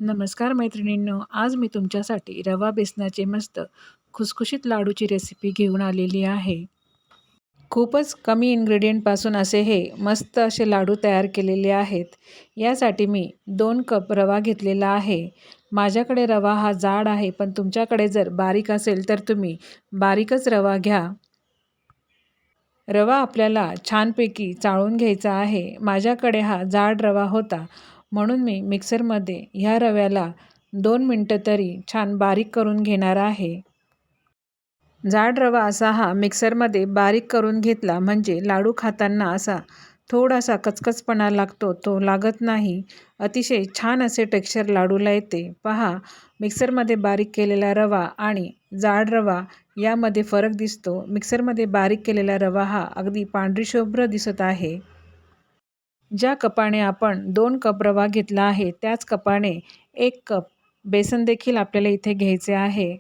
नमस्कार मैत्रिणींनो, आज मी तुमच्यासाठी रवा बेसनाचे मस्त खुसखुशीत लाडूची रेसिपी घेऊन आलेली आहे. खूपच कमी इन्ग्रेडियंटपासून असे हे मस्त असे लाडू तयार केलेले आहेत. यासाठी मी 2 कप रवा घेतलेला आहे. माझ्याकडे रवा हा जाड आहे, पण तुमच्याकडे जर बारीक असेल तर तुम्ही बारीकच रवा घ्या. रवा आपल्याला छानपैकी चाळून घ्यायचा आहे. माझ्याकडे हा जाड रवा होता, म्हणून मी मिक्सरमध्ये ह्या रव्याला 2 मिनटं तरी छान बारीक करून घेणार आहे. जाड रवा असा हा मिक्सरमध्ये बारीक करून घेतला म्हणजे लाडू खाताना असा थोडासा कचकचपणा लागतो, तो लागत नाही. अतिशय छान असे टेक्स्चर लाडूला येते. पहा, मिक्सरमध्ये बारीक केलेला रवा आणि जाड रवा यामध्ये फरक दिसतो. मिक्सरमध्ये बारीक केलेला रवा हा अगदी पांढरीशुभ्र दिसत आहे. ज्या कपाने आपण 2 कप रवा घेतला आहे, त्याच कपाने 1 कप बेसन देखील आपल्याला इथे घ्यायचे आहे.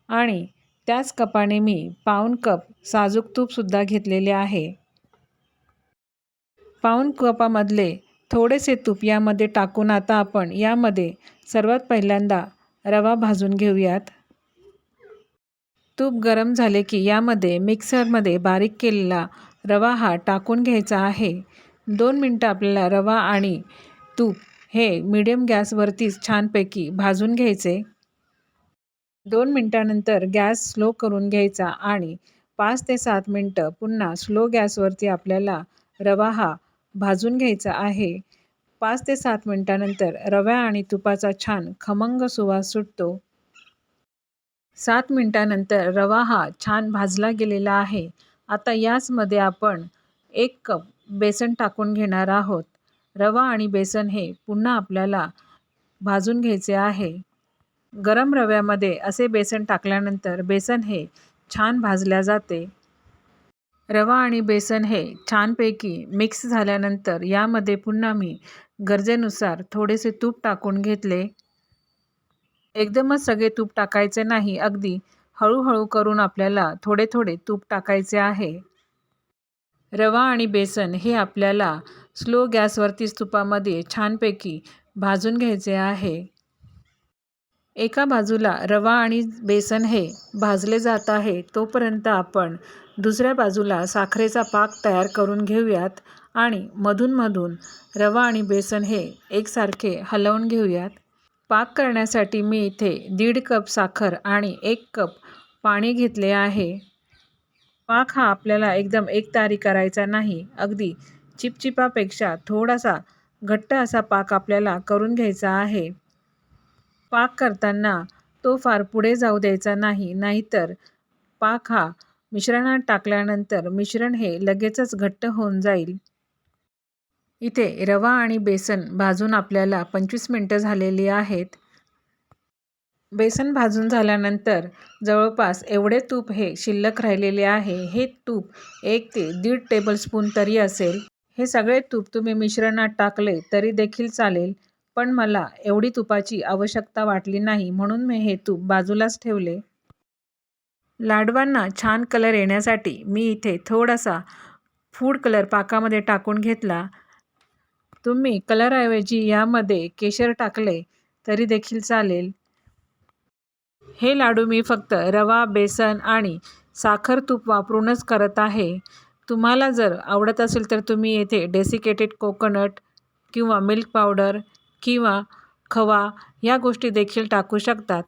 आणि त्याच कपाने मी पाऊण कप साजूक तूपसुद्धा घेतलेले आहे. पाऊण कपामधले थोडेसे तूप यामध्ये टाकून आता आपण यामध्ये सर्वात पहिल्यांदा रवा भाजून घेऊयात. तूप गरम झाले की यामध्ये मिक्सरमध्ये बारीक केलेला रवा हा टाकून घ्यायचा आहे. 2 मिनटं आपल्याला रवा आणि तूप हे मीडियम गॅसवरतीच छानपैकी भाजून घ्यायचे. 2 मिनटानंतर गॅस स्लो करून घ्यायचा आणि 5 ते 7 मिनटं पुन्हा स्लो गॅसवरती आपल्याला रवा हा भाजून घ्यायचा आहे. 5 ते 7 मिनटानंतर रवा आणि तुपाचा छान खमंग सुवास सुटतो. 7 मिनटानंतर रवा हा छान भाजला गेलेला आहे. आता याचमध्ये आपण 1 कप बेसन टाकून घेणार आहोत. रवा आणि बेसन हे पुन्हा आपल्याला भाजून घ्यायचे आहे. गरम रव्यामध्ये असे बेसन टाकल्यानंतर बेसन हे छान भाजल्या जाते. रवा आणि बेसन हे छानपैकी मिक्स झाल्यानंतर यामध्ये पुन्हा मी गरजेनुसार थोडेसे तूप टाकून घेतले. एकदमच सगळे तूप टाकायचे नाही, अगदी हळूहळू करून आपल्याला थोडे थोडे तूप टाकायचे आहे. रवा आणि बेसन हे आपल्याला स्लो गॅसवरतीच तुपामध्ये छानपैकी भाजून घ्यायचे आहे. एका बाजूला रवा आणि बेसन हे भाजले जात आहे, तोपर्यंत आपण दुसऱ्या बाजूला साखरेचा पाक तयार करून घेऊयात आणि मधून रवा आणि बेसन हे एकसारखे हलवून घेऊयात. पाक करण्यासाठी मी इथे 1.5 कप साखर आणि 1 कप पाणी घेतले आहे. पाक हा आपल्याला एकदम एकतारी करायचा नाही, अगदी चिपचिपापेक्षा थोडासा घट्ट असा पाक आपल्याला करून घ्यायचा आहे. पाक करताना तो फार पुढे जाऊ द्यायचा नाही, नाहीतर पाक हा मिश्रणात टाकल्यानंतर मिश्रण हे लगेचच घट्ट होऊन जाईल. इथे रवा आणि बेसन भाजून आपल्याला 25 मिनटं झालेली आहेत. बेसन भाजून झाल्यानंतर जवळपास एवढे तूप हे शिल्लक राहिलेले आहे. हे तूप 1 ते 1.5 टेबलस्पून तरी असेल. हे सगळे तूप तुम्ही मिश्रणात टाकले तरी देखील चालेल, पण मला एवढी तुपाची आवश्यकता वाटली नाही, म्हणून मी हे तूप बाजूलाच ठेवले. लाडवांना छान कलर येण्यासाठी मी इथे थोडासा फूड कलर पाकामध्ये टाकून घेतला. तुम्ही कलरऐवजी यामध्ये केशर टाकले तरी देखील चालेल. हे लाडू मी फक्त रवा, बेसन आणि साखर तूप वापरूनच करत आहे. तुम्हाला जर आवडत असेल तर तुम्ही येथे डेसिकेटेड कोकोनट किंवा मिल्क पावडर किंवा खवा ह्या गोष्टी देखील टाकू शकतात.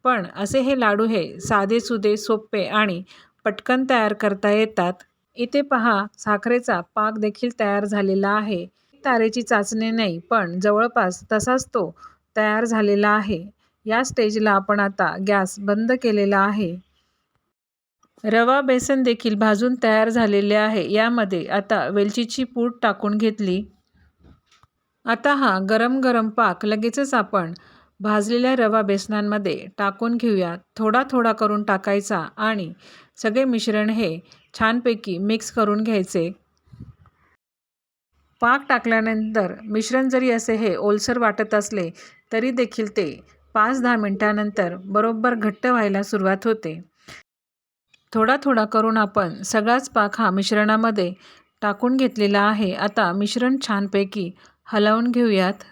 पण असे हे लाडू हे साधेसुधे, सोपे आणि पटकन तयार करता येतात. इथे पहा, साखरेचा पाक देखील तयार झालेला आहे. तारेची चाचणी नाही, पण जवळपास तसाच तो तयार झालेला आहे. या स्टेजला आपण आता गॅस बंद केलेला आहे. रवा बेसन देखील भाजून तयार झालेले आहे. यामध्ये आता वेलचीची पूड टाकून घेतली. आता हा गरम गरम पाक लगेचच आपण भाजलेल्या रवा बेसनांमध्ये टाकून घेऊया. थोडा थोडा करून टाकायचा आणि सगळे मिश्रण हे छानपैकी मिक्स करून घ्यायचे. पाक टाकल्यानंतर मिश्रण जरी असे हे ओलसर वाटत असले तरी देखील ते 5-10 मिनटानंतर बरोबर घट्ट व्हायला सुरुवात होते. थोडा थोडा करून आपण सगळाच पाक हा मिश्रणामध्ये टाकून घेतलेला आहे. आता मिश्रण छानपैकी हलवून घेऊयात.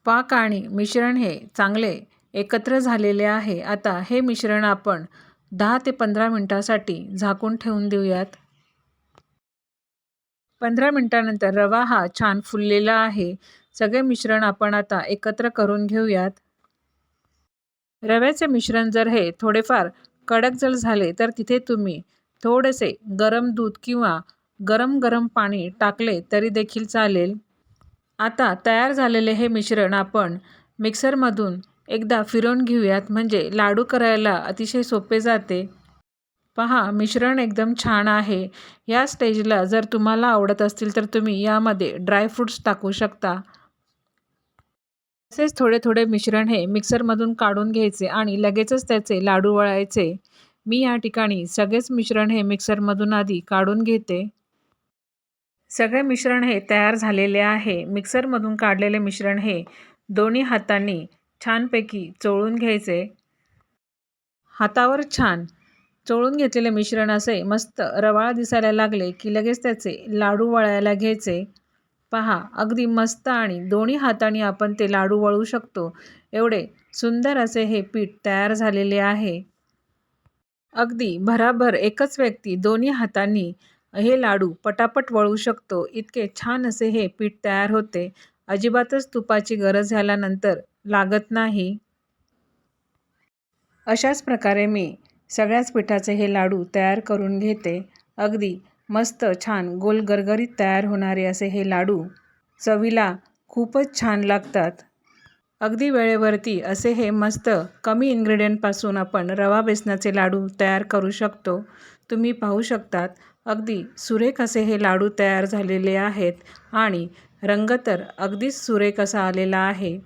पाक आणि मिश्रण हे चांगले एकत्र झालेले आहे. आता हे मिश्रण आपण 10 ते 15 मिनिटांसाठी झाकून ठेवून देऊयात. 15 मिनिटांनंतर रवा हा छान फुललेला आहे. सगळे मिश्रण आपण आता एकत्र करून घेऊयात. रव्याचे मिश्रण जर हे थोडेफार कडक जर झाले तर तिथे तुम्ही थोडेसे गरम दूध किंवा गरम गरम पाणी टाकले तरी देखील चालेल. आता तयार झालेले हे मिश्रण आपण मिक्सरमधून एकदा फिरवून घेऊयात, म्हणजे लाडू करायला अतिशय सोपे जाते. पहा, मिश्रण एकदम छान आहे. या स्टेजला जर तुम्हाला आवडत असतील तर तुम्ही यामध्ये ड्रायफ्रूट्स टाकू शकता. तसेच थोडे थोडे मिश्रण हे मिक्सरमधून काढून घ्यायचे आणि लगेचच त्याचे लाडू वळायचे. मी या ठिकाणी सगळेच मिश्रण हे मिक्सरमधून आधी काढून घेते. सगळे मिश्रण हे तयार झालेले आहे. मिक्सरमधून काढलेले मिश्रण हे दोन्ही हातांनी छानपैकी चोळून घ्यायचे. हातावर छान चोळून घेतलेले मिश्रण असे मस्त रवाळ दिसायला लागले की लगेच त्याचे लाडू वळायला घ्यायचे. पहा, अगदी मस्त आणि दोन्ही हातांनी आपण ते लाडू वळू शकतो एवढे सुंदर असे हे पीठ तयार झालेले आहे. अगदी भराभर एकच व्यक्ती दोन्ही हातांनी हे लाडू पटापट वळू शकतो, इतके छान असे हे पीठ तयार होते. अजिबातच तुपाची गरज ह्याला लागत नाही. अशाच प्रकारे मी सगळ्याच पिठाचे हे लाडू तयार करून घेते. अगदी मस्त छान गोल गरगरीत तयार होणारे असे हे लाडू चवीला खूपच छान लागतात. अगदी वेळेवरती असे हे मस्त कमी इन्ग्रेडियंटपासून आपण रवा बेसनाचे लाडू तयार करू शकतो. तुम्ही पाहू शकतात, अगदी सुरेख असे हे लाडू तयार झालेले आहेत आणि रंग तर अगदीच सुरेख असा आलेला आहे.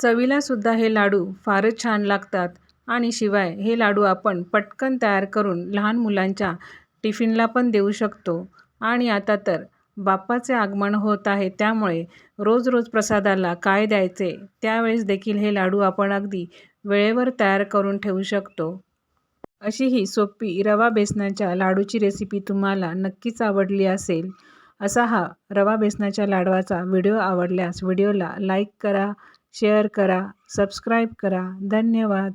चवीलासुद्धा हे लाडू फारच छान लागतात आणि शिवाय हे लाडू आपण पटकन तयार करून लहान मुलांच्या टिफिनला पण देऊ शकतो. आणि आता तर बाप्पाचे आगमन होत आहे, त्यामुळे रोज रोज प्रसादाला काय द्यायचे त्यावेळेस देखील हे लाडू आपण अगदी वेळेवर तयार करून ठेवू शकतो. अशी ही सोपी रवा बेसनाच्या लाडूची रेसिपी तुम्हाला नक्कीच आवडली असेल. असा हा रवा बेसनाच्या लाडवाचा व्हिडिओ आवडल्यास व्हिडिओला लाईक करा, शेअर करा, सबस्क्राईब करा. धन्यवाद.